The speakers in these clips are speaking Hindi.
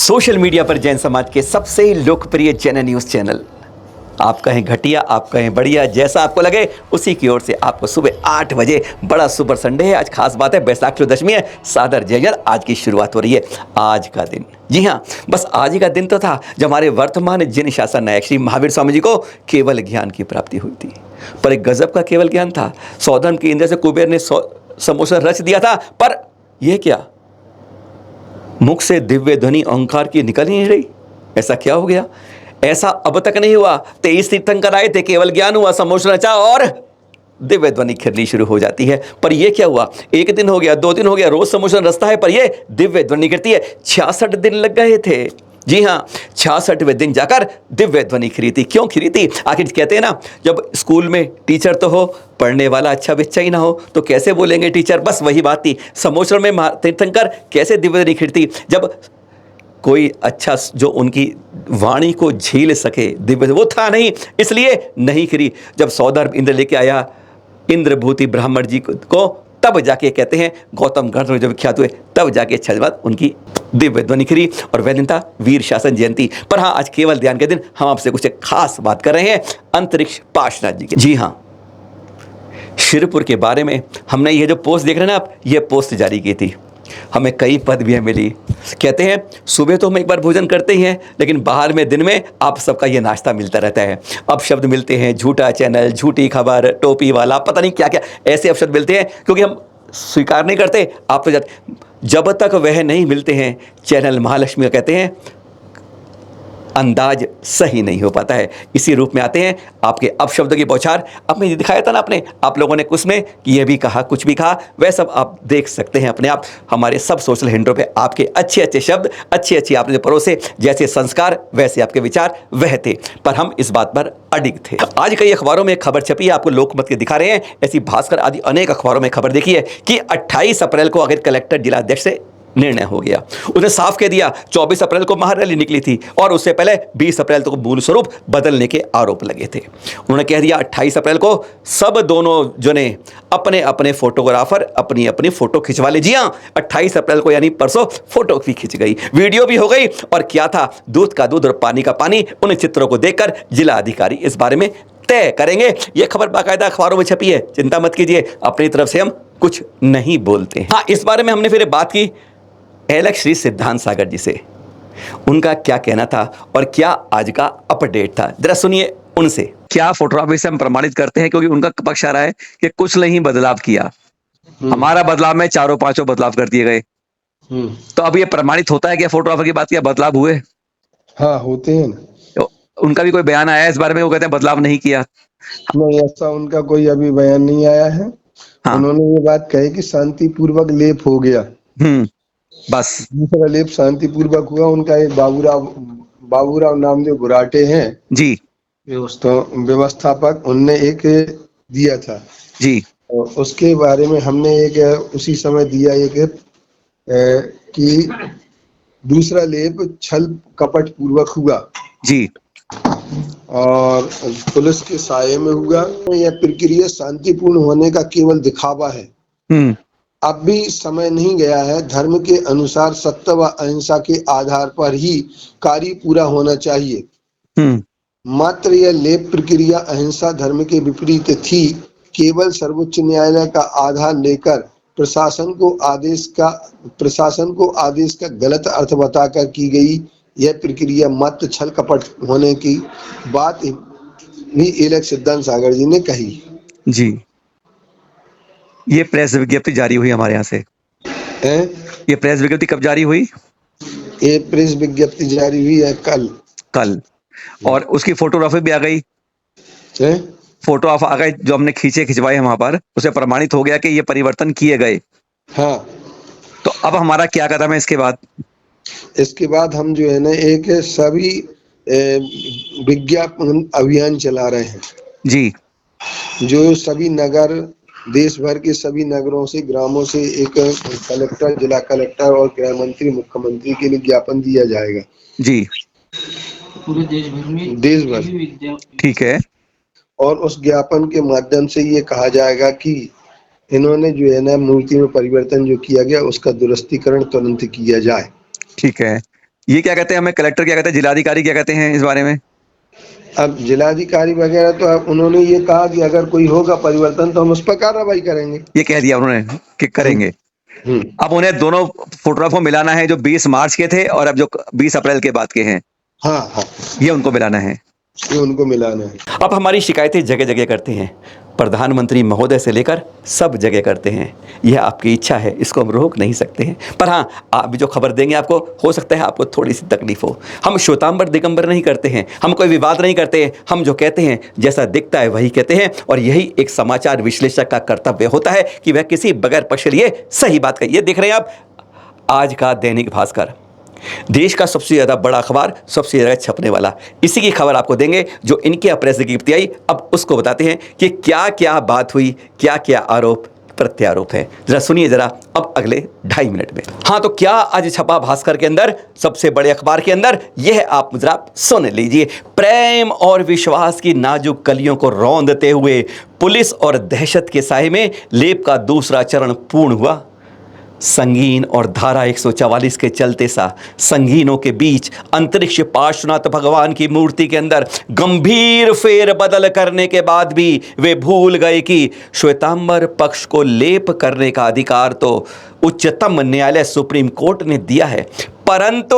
सोशल मीडिया पर जैन समाज के सबसे लोकप्रिय जैन न्यूज़ चैनल। आप कहें घटिया, आप कहें बढ़िया, जैसा आपको लगे उसी की ओर से आपको सुबह 8 बजे बड़ा सुपर संडे है। आज खास बात है, बैसाखी दशमी है। सादर जय जैन, आज की शुरुआत हो रही है। आज का दिन, जी हाँ, बस आज ही का दिन तो था जब हमारे वर्तमान जिन शासन नायक श्री महावीर स्वामी जी को केवल ज्ञान की प्राप्ति हुई थी। पर एक गजब का केवल ज्ञान था। सौधर्म के इंद्र से कुबेर ने समोसा रच दिया था, पर यह क्या, मुख से दिव्य ध्वनि अहंकार की निकल ही नहीं रही। ऐसा क्या हो गया? ऐसा अब तक नहीं हुआ। 23 तीर्थंकर आए थे, केवल ज्ञान हुआ, समोसा रचा और दिव्य ध्वनि खिलनी शुरू हो जाती है। पर यह क्या हुआ? एक दिन हो गया, 2 दिन हो गया, रोज समोसा रचता है, पर यह दिव्य ध्वनि गिरती है। 66 दिन लग गए थे। जी हाँ, 66वें दिन जाकर दिव्य ध्वनि खिली थी। क्यों खिली थी? आखिर कहते हैं ना, जब स्कूल में टीचर तो हो, पढ़ने वाला अच्छा बच्चा ही ना हो तो कैसे बोलेंगे टीचर। बस वही बात थी। समोसा में तीर्थंकर कैसे दिव्य ध्वनि खिलती, जब कोई अच्छा जो उनकी वाणी को झेल सके, दिव्य वो था नहीं, इसलिए नहीं खिली। जब सौधर्म इंद्र लेके आया इंद्रभूति ब्राह्मण जी को, तब जाके कहते हैं गौतम गण में जब विख्यात हुए, तब जाके 6 बाद उनकी दिव्य ध्वनि खिली। और वह दिन था वीर शासन जयंती। पर हाँ, आज केवल ध्यान के दिन हम आपसे कुछ खास बात कर रहे हैं अंतरिक्ष पार्श्वनाथ जी की। जी हाँ, शिरपुर के बारे में हमने ये जो पोस्ट देख रहे हैं ना आप, ये पोस्ट जारी की थी। हमें कई पदवियां मिली। कहते हैं सुबह तो हम एक बार भोजन करते ही हैं, लेकिन बाहर में दिन में आप सबका ये नाश्ता मिलता रहता है। अब शब्द मिलते हैं झूठा चैनल, झूठी खबर, टोपी वाला, पता नहीं क्या क्या ऐसे अब शब्द मिलते हैं, क्योंकि हम स्वीकार नहीं करते। आप तो जब तक वह नहीं मिलते हैं, चैनल महालक्ष्मी कहते हैं, अंदाज सही नहीं हो पाता है। इसी रूप में आते हैं आपके अपशब्दों की बौछार। अब मैं दिखाया था ना आपने, आप लोगों ने कुछ में ये भी कहा, कुछ भी कहा, वह सब आप देख सकते हैं अपने आप हमारे सब सोशल हैंडलों पे। आपके अच्छे अच्छे शब्द, अच्छी अच्छी आपने जो परोसे, जैसे संस्कार वैसे आपके विचार वह थे, पर हम इस बात पर अडिग थे। आज कई अखबारों में खबर छपी है, आपको लोकमत के दिखा रहे हैं, ऐसी भास्कर आदि अनेक अखबारों में खबर देखी है कि 28 अप्रैल को अगर कलेक्टर जिलाध्यक्ष से निर्णय हो गया। उसने साफ कह दिया 24 अप्रैल को महारैली निकली थी और उससे पहले 20 अप्रैल तक मूल स्वरूप बदलने के आरोप लगे थे। उन्होंने कह दिया 28 अप्रैल को सब दोनों जने अपने अपने फोटोग्राफर अपनी अपनी फोटो खिंचवा ले। जी हाँ, 28 अप्रैल को यानी परसों फोटो भी खिंच गई, वीडियो भी हो गई, और क्या था, दूध का दूध और पानी का पानी। उन चित्रों को देखकर जिला अधिकारी इस बारे में तय करेंगे। यह खबर बाकायदा अखबारों में छपी है, चिंता मत कीजिए, अपनी तरफ से हम कुछ नहीं बोलते। हाँ, इस बारे में हमने फिर बात की एलक श्री सिद्धांत सागर जी से। उनका क्या कहना था और क्या आज का अपडेट था, जरा सुनिए उनसे। क्या फोटोग्राफी से हम प्रमाणित करते हैं, क्योंकि उनका पक्ष आ रहा है कि कुछ नहीं बदलाव किया, हमारा बदलाव में 4-5 बदलाव कर दिए गए। तो अब ये प्रमाणित होता है कि फोटोग्राफर की बात, क्या बदलाव हुए? हाँ, होते हैं ना। तो उनका भी कोई बयान आया है इस बारे में? वो कहते हैं बदलाव नहीं किया। नहीं, ऐसा उनका कोई अभी बयान नहीं आया है। हाँ। उन्होंने ये बात कही कि शांतिपूर्वक लेप हो गया, बस दूसरा लेप शांतिपूर्वक हुआ। उनका एक बाबूराव नामदेव बुराटे हैं जी, तो व्यवस्थापक, उनने एक दिया था जी, और उसके बारे में हमने एक उसी समय दिया एक कि दूसरा लेप छल कपट पूर्वक हुआ जी, और पुलिस के साये में हुआ। यह प्रक्रिया शांतिपूर्ण होने का केवल दिखावा है। अब भी समय नहीं गया है। धर्म के अनुसार सत्य व अहिंसा के आधार पर ही कार्य पूरा होना चाहिए। मात्र यह लेप प्रक्रिया अहिंसा धर्म के विपरीत थी। केवल सर्वोच्च न्यायालय का आधार लेकर प्रशासन को आदेश का गलत अर्थ बताकर की गई यह प्रक्रिया मात्र छल कपट होने की बात भी एलक सिद्धांत सागर जी ने कही। जी, ये प्रेस विज्ञप्ति जारी हुई हमारे यहाँ से। ये प्रेस विज्ञप्ति कब जारी हुई? ये प्रेस विज्ञप्ति जारी हुई है कल। और उसकी फोटोग्राफी भी आ गई। फोटो आ गए जो हमने खिंचवाए वहां पर, उसे प्रमाणित हो गया कि ये परिवर्तन किए गए। हाँ, तो अब हमारा क्या कदम है इसके बाद? इसके बाद हम जो है ना एक सभी विज्ञापन अभियान चला रहे हैं जी, जो सभी नगर, देश भर के सभी नगरों से, ग्रामों से एक कलेक्टर, जिला कलेक्टर और गृह मंत्री, मुख्यमंत्री के लिए ज्ञापन दिया जाएगा। जी, पूरे देश भर। ठीक है। और उस ज्ञापन के माध्यम से ये कहा जाएगा कि इन्होंने जो है ना मूर्ति में परिवर्तन जो किया गया उसका दुरुस्तीकरण तुरंत किया जाए। ठीक है। ये क्या कहते हैं, हमें कलेक्टर क्या कहते हैं, जिलाधिकारी क्या कहते हैं इस बारे में? अब जिलाधिकारी वगैरह तो अब उन्होंने ये कहा कि अगर कोई होगा परिवर्तन तो हम उस पर कार्रवाई करेंगे, ये कह दिया उन्होंने कि करेंगे। अब उन्हें दोनों फोटोग्राफ को मिलाना है, जो 20 मार्च के थे और अब जो 20 अप्रैल के बाद के हैं। हाँ, ये उनको मिलाना है, ये उनको मिलाना है। अब हमारी शिकायतें जगह जगह करते हैं, प्रधानमंत्री महोदय से लेकर सब जगह करते हैं। यह आपकी इच्छा है, इसको हम रोक नहीं सकते हैं। पर हाँ, आप जो खबर देंगे आपको हो सकता है आपको थोड़ी सी तकलीफ हो। हम श्वेतांबर दिगंबर नहीं करते हैं, हम कोई विवाद नहीं करते हैं। हम जो कहते हैं जैसा दिखता है वही कहते हैं, और यही एक समाचार विश्लेषक का कर्तव्य होता है कि वह किसी बगैर पक्ष लिए सही बात कहिए। देख रहे हैं आप आज का दैनिक भास्कर, देश का सबसे ज़्यादा बड़ा अखबार, सबसे ज़्यादा छपने वाला। इसी की खबर आपको देंगे जो इनके प्रेस गिरफ्ती आई। अब उसको बताते हैं कि क्या क्या बात हुई, क्या क्या आरोप प्रत्यारोप है। जरा सुनिए जरा अब अगले 2.5 मिनट में। हाँ, तो क्या आज छपा भास्कर के अंदर, सबसे बड़े अखबार के अंदर, यह आप जरा सुन लीजिए। प्रेम और विश्वास की नाजुक कलियों को रौंदते हुए पुलिस और दहशत के साए में लेप का दूसरा चरण पूर्ण हुआ। संगीन और धारा 144 के चलते सा संगीनों के बीच अंतरिक्ष पार्श्वनाथ भगवान की मूर्ति के अंदर गंभीर फेर बदल करने के बाद भी वे भूल गए कि श्वेतांबर पक्ष को लेप करने का अधिकार तो उच्चतम न्यायालय सुप्रीम कोर्ट ने दिया है, परंतु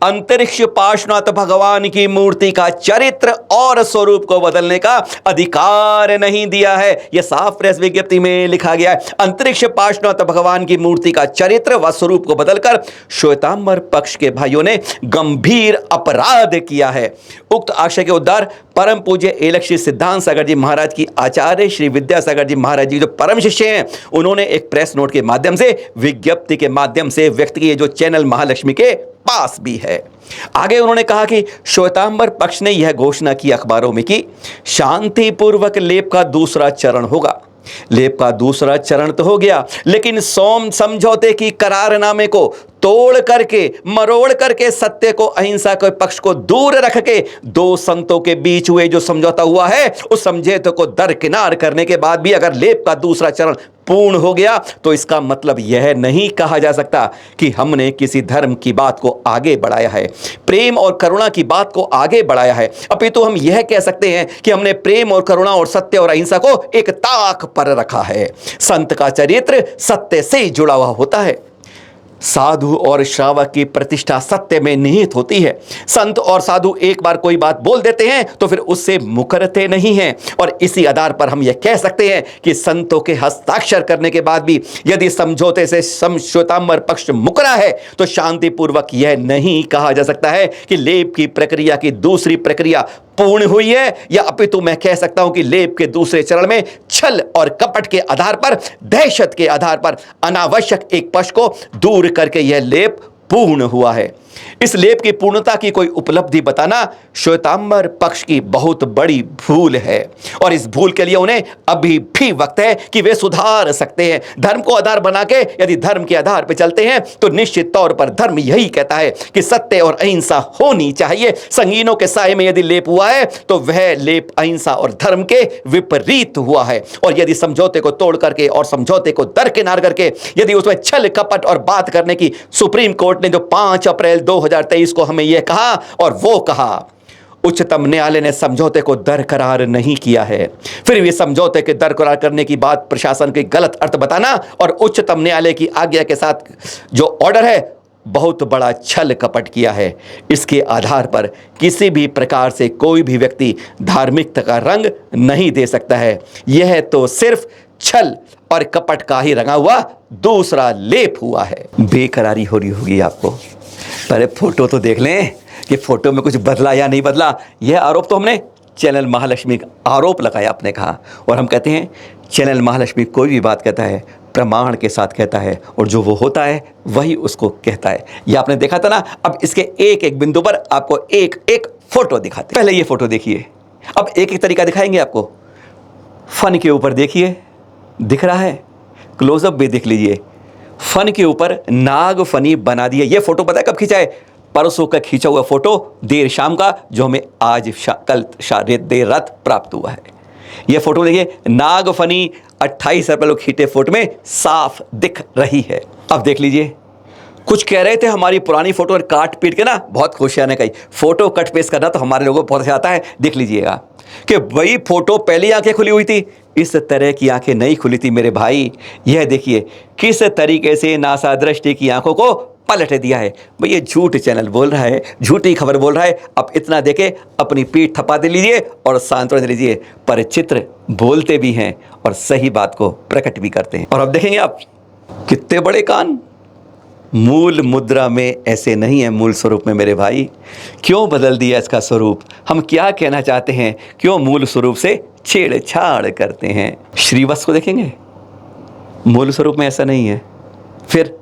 अंतरिक्ष पार्श्वनाथ भगवान की मूर्ति का चरित्र और स्वरूप को बदलने का अधिकार नहीं दिया है। यह साफ प्रेस विज्ञप्ति में लिखा गया है। अंतरिक्ष पार्श्वनाथ भगवान की मूर्ति का चरित्र व स्वरूप को बदलकर श्वेतांबर पक्ष के भाइयों ने गंभीर अपराध किया है। उक्त आशय के उद्धार परम पूज्य एलक श्री सिद्धांत सागर जी महाराज की आचार्य श्री विद्यासागर जी महाराज जी जो परम शिष्य हैं, उन्होंने एक प्रेस नोट के माध्यम से, विज्ञप्ति के माध्यम से व्यक्त किए, जो चैनल महालक्ष्मी के पास भी है। आगे उन्होंने कहा कि श्वेतांबर पक्ष ने यह घोषणा की अखबारों में कि शांतिपूर्वक लेप का दूसरा चरण होगा। लेप का दूसरा चरण तो हो गया, लेकिन सोम समझौते की करारनामे को तोड़ करके, मरोड़ करके, सत्य को, अहिंसा के पक्ष को दूर रख के दो संतों के बीच हुए जो समझौता हुआ है, उस समझौते को दरकिनार करने के बाद भी अगर लेप का दूसरा चरण पूर्ण हो गया तो इसका मतलब यह नहीं कहा जा सकता कि हमने किसी धर्म की बात को आगे बढ़ाया है, प्रेम और करुणा की बात को आगे बढ़ाया है। अपितु हम यह कह सकते हैं कि हमने प्रेम और करुणा और सत्य और अहिंसा को एक ताक पर रखा है। संत का चरित्र सत्य से जुड़ा हुआ होता है। साधु और श्रावक की प्रतिष्ठा सत्य में निहित होती है। संत और साधु एक बार कोई बात बोल देते हैं तो फिर उससे मुकरते नहीं हैं, और इसी आधार पर हम यह कह सकते हैं कि संतों के हस्ताक्षर करने के बाद भी यदि समझौते से श्वेतांबर पक्ष मुकरा है तो शांतिपूर्वक यह नहीं कहा जा सकता है कि लेप की प्रक्रिया की दूसरी प्रक्रिया पूर्ण हुई है, या अपितु मैं कह सकता हूं कि लेप के दूसरे चरण में छल और कपट के आधार पर, दहशत के आधार पर अनावश्यक एक पक्ष को दूर करके यह लेप पूर्ण हुआ है। इस लेप की पूर्णता की कोई उपलब्धि बताना श्वेतांबर पक्ष की बहुत बड़ी भूल है, और इस भूल के लिए उन्हें अभी भी वक्त है कि वे सुधार सकते हैं। धर्म को आधार बना के यदि धर्म के आधार पर चलते हैं तो निश्चित तौर पर धर्म यही कहता है कि सत्य और अहिंसा होनी चाहिए। संगीनों के साए में यदि लेप हुआ है तो वह लेप अहिंसा और धर्म के विपरीत हुआ है, और यदि समझौते को तोड़ करके और समझौते को दरकिनार करके यदि उसमें छल कपट और बात करने की सुप्रीम कोर्ट ने जो 5 अप्रैल 2023 को हमें यह कहा और वो कहा, उच्चतम न्यायालय ने समझौते को दरकरार नहीं किया है, फिर भी समझौते के दरकरार करने की बात प्रशासन के गलत अर्थ बताना और उच्चतम न्यायालय की आज्ञा के साथ जो ऑर्डर है बहुत बड़ा छल कपट किया है। इसके आधार पर किसी भी प्रकार से कोई भी व्यक्ति धार्मिकता का रंग नहीं दे सकता है। यह तो सिर्फ छल और कपट का ही रंगा हुआ दूसरा लेप हुआ है। बेकरारी हो रही होगी आपको, पहले फोटो तो देख लें कि फोटो में कुछ बदला या नहीं बदला। यह आरोप तो हमने चैनल महालक्ष्मी का आरोप लगाया, आपने कहा, और हम कहते हैं चैनल महालक्ष्मी कोई भी बात कहता है प्रमाण के साथ कहता है, और जो वो होता है वही उसको कहता है। ये आपने देखा था ना। अब इसके एक एक बिंदु पर आपको एक एक फोटो दिखाते। पहले ये फोटो देखिए, अब एक एक तरीका दिखाएंगे आपको। फन के ऊपर देखिए, दिख रहा है, क्लोजअप भी देख लीजिए। फन के ऊपर नाग फनी बना दिया। ये फोटो पता है कब खींचा है? परसों का खींचा हुआ फोटो देर शाम का, जो हमें आज कल देर रात प्राप्त हुआ है। ये फोटो देखिए, नाग फनी 28 अप्रैल को खींचे फोटो में साफ दिख रही है। अब देख लीजिए, कुछ कह रहे थे हमारी पुरानी फोटो काट पीट के ना बहुत खुशियां ने कही फोटो कट पेस्ट करना तो हमारे लोगों को बहुत अच्छा आता है। देख लीजिएगा कि वही फोटो पहली आंखें खुली हुई थी, इस तरह की आंखें नहीं खुली थी मेरे भाई। यह देखिए किस तरीके से नासा दृष्टि की आंखों को पलट दिया है। भाई ये झूठ चैनल बोल रहा है, झूठी खबर बोल रहा है। अब इतना देखे अपनी पीठ थपा दे लीजिए और सांत्वना दे लीजिए। पर चित्र बोलते भी हैं और सही बात को प्रकट भी करते हैं। और अब देखेंगे आप कितने बड़े कान, मूल मुद्रा में ऐसे नहीं है, मूल स्वरूप में मेरे भाई। क्यों बदल दिया इसका स्वरूप, हम क्या कहना चाहते हैं, क्यों मूल स्वरूप से छेड़छाड़ करते हैं। श्रीवत्स को देखेंगे, मूल स्वरूप में ऐसा नहीं है, फिर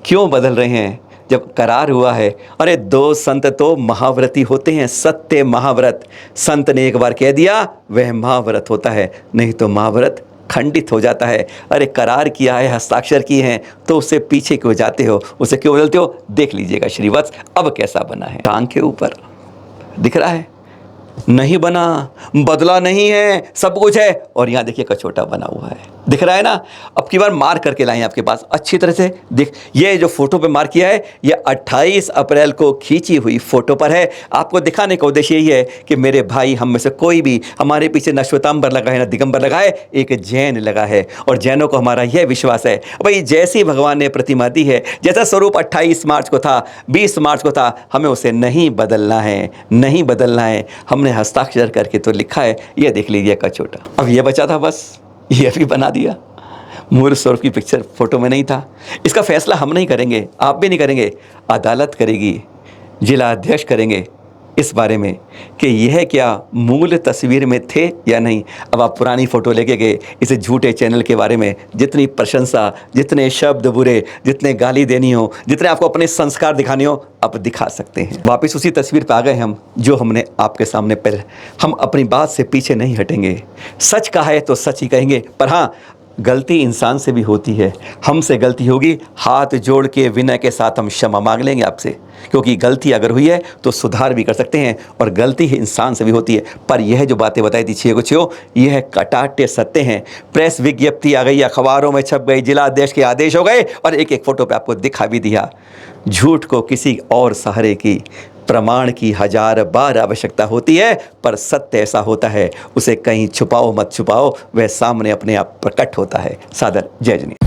क्यों बदल रहे हैं जब करार हुआ है। अरे दो संत तो महाव्रती होते हैं, सत्य महाव्रत। संत ने एक बार कह दिया वह महाव्रत होता है, नहीं तो महाव्रत खंडित हो जाता है। अरे करार किया है, हस्ताक्षर किए हैं, तो उससे पीछे क्यों जाते हो, उसे क्यों बदलते हो। देख लीजिएगा श्रीवत्स अब कैसा बना है। टांग के ऊपर दिख रहा है, नहीं बना, बदला नहीं है, सब कुछ है। और यहाँ देखिए कचोटा बना हुआ है, दिख रहा है ना। अब की बार मार करके लाएं आपके पास अच्छी तरह से दिख। ये जो फोटो पे मार किया है ये 28 अप्रैल को खींची हुई फोटो पर है। आपको दिखाने का उद्देश्य यही है कि मेरे भाई हम में से कोई भी, हमारे पीछे न श्वेतांबर लगा है न दिगंबर लगा है, एक जैन लगा है। और जैनों को हमारा यह विश्वास है भाई जैसी भगवान ने प्रतिमा दी है, जैसा स्वरूप 28 मार्च को था, 20 मार्च को था, हमें उसे नहीं बदलना है, नहीं बदलना है। हमने हस्ताक्षर करके तो लिखा है, ये देख लीजिए कचोटा। अब ये बचा था बस, ये भी बना दिया। मूल स्वरूप की पिक्चर फोटो में नहीं था। इसका फैसला हम नहीं करेंगे, आप भी नहीं करेंगे, अदालत करेगी, जिला अध्यक्ष करेंगे इस बारे में कि यह क्या मूल तस्वीर में थे या नहीं। अब आप पुरानी फ़ोटो लेके गए, इस झूठे चैनल के बारे में जितनी प्रशंसा, जितने शब्द बुरे, जितने गाली देनी हो, जितने आपको अपने संस्कार दिखाने हो, आप दिखा सकते हैं। वापस उसी तस्वीर पे आ गए हम जो हमने आपके सामने पहले। हम अपनी बात से पीछे नहीं हटेंगे, सच कहा है तो सच ही कहेंगे। पर हाँ, गलती इंसान से भी होती है, हमसे गलती होगी, हाथ जोड़ के विनय के साथ हम क्षमा मांग लेंगे आपसे, क्योंकि गलती अगर हुई है तो सुधार भी कर सकते हैं। और गलती ही इंसान से भी होती है। पर यह जो बातें बताई थी छः को छो, यह कटाटे सत्य हैं। प्रेस विज्ञप्ति आ गई, अखबारों में छप गई, जिला अध्यक्ष के आदेश हो गए और एक एक फ़ोटो पे आपको दिखा भी दिया। झूठ को किसी और सहारे की, प्रमाण की 1000 बार आवश्यकता होती है, पर सत्य ऐसा होता है, उसे कहीं छुपाओ मत छुपाओ, वह सामने अपने आप प्रकट होता है। सादर जय जनी।